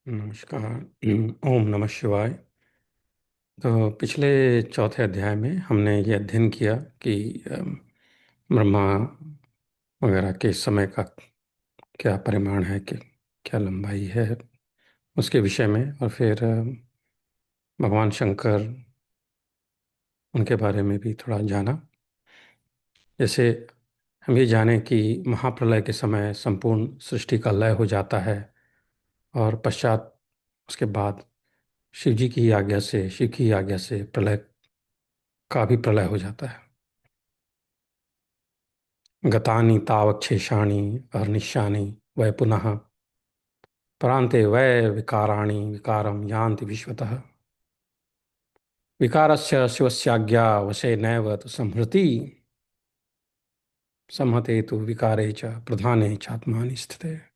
नमस्कार। ओम नमः शिवाय। तो पिछले चौथे अध्याय में हमने ये अध्ययन किया कि ब्रह्मा वगैरह के समय का क्या परिमाण है, कि क्या लंबाई है, उसके विषय में। और फिर भगवान शंकर, उनके बारे में भी थोड़ा जाना। जैसे हम ये जानें कि महाप्रलय के समय संपूर्ण सृष्टि का लय हो जाता है और पश्चात उसके बाद शिव की आज्ञा से प्रलय का भी प्रलय हो जाता है। गतानि तावक्षेषाणि अहर्निशानि वै पुनः परान्ते वै विकाराणि विकारं यान्ति विश्वतः। विकारस्य शिवस्याज्ञा वशे नैव तु संहृति संहते तु विकारे च प्रधाने चात्मानि स्थिते।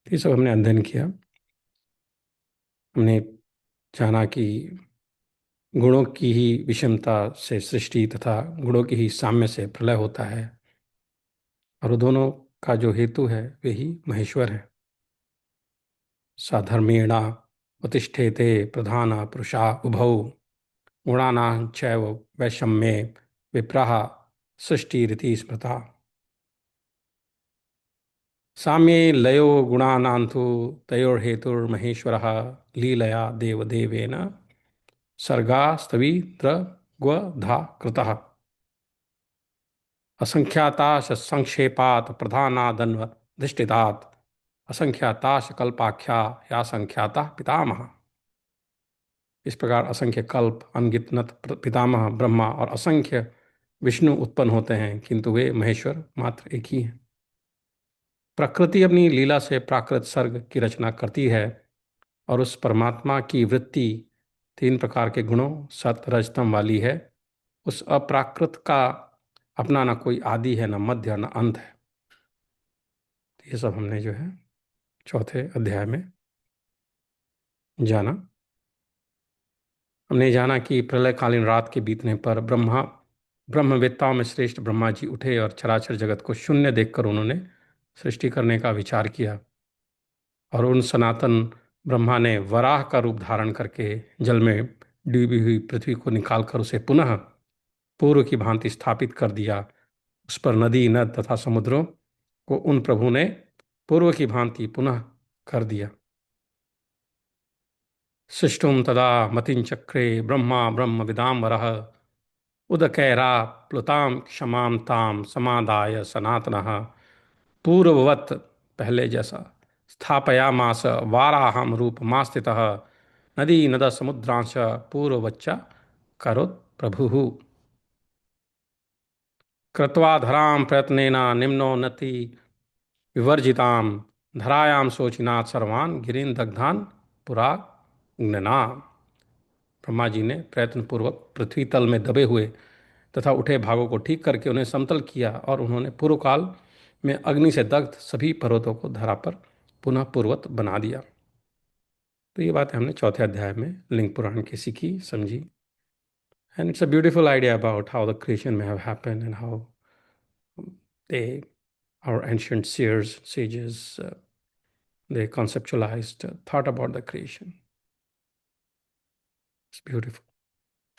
ये सब हमने अध्ययन किया। हमने जाना कि गुणों की ही विषमता से सृष्टि तथा गुणों की ही साम्य से प्रलय होता है, और दोनों का जो हेतु है वही महेश्वर है। साधर्मेणा प्रतिष्ठेते प्रधान पुरुषा उभौ गुणानां चैव वैषम्ये विप्राः सृष्टिरिति स्मृता। साम्ये लयो गुणानांतु तयोर्हेतुर्महेश्वरः लीलया देवदेवेन सर्गास्तविद्रग्वधा कृतः। असंख्याताश संक्षेपात् प्रधानादन्वधिष्ठितात् असंख्याताश कल्पाख्या या संख्याता पितामह। इस प्रकार असंख्य कल्प, अनगिनत पितामह ब्रह्मा और असंख्य विष्णु उत्पन्न होते हैं, किंतु वे महेश्वर मात्र एक ही हैं। प्रकृति अपनी लीला से प्राकृत सर्ग की रचना करती है, और उस परमात्मा की वृत्ति तीन प्रकार के गुणों सत रज तम वाली है। उस अप्राकृत का अपना न कोई आदि है, न मध्य, न अंत है। ये सब हमने जो है चौथे अध्याय में जाना। हमने जाना कि प्रलयकालीन रात के बीतने पर ब्रह्मवेत्ताओं में श्रेष्ठ ब्रह्मा जी उठे और चराचर जगत को शून्य देखकर उन्होंने सृष्टि करने का विचार किया। और उन सनातन ब्रह्मा ने वराह का रूप धारण करके जल में डूबी हुई पृथ्वी को निकालकर उसे पुनः पूर्व की भांति स्थापित कर दिया। उस पर नदी, नद तथा समुद्रों को उन प्रभु ने पूर्व की भांति पुनः कर दिया। सृष्टुम तदा मतिचक्रे ब्रह्मा ब्रह्म विदाम्बरः उदकैरा प्लुताम क्षमाम ताम समादाय सनातनः पूर्ववत, पहले जैसा, स्थापयामास वाराहम रूपमास्थितः नदी नद समुद्रांश पूर्ववच्च करोत् प्रभुः। कृत्वा धराम प्रयत्नेन निम्नोन्नति विवर्जिताम धरायाम शोचिनाथ सर्वान् गिरीन् दग्धान पुरा ज्ञना। ब्रह्मा जी ने प्रयत्न पूर्वक पृथ्वी तल में दबे हुए तथा उठे भागों को ठीक करके उन्हें समतल किया, और उन्होंने पूर्व काल में अग्नि से दग्ध सभी पर्वतों को धरा पर पुनः पूर्वत बना दिया। तो ये बातें हमने चौथे अध्याय में लिंग पुराण की सीखी, समझी। And it's a beautiful idea about how the creation may have happened and how they our ancient seers, sages, they conceptualized, thought about the creation. It's beautiful.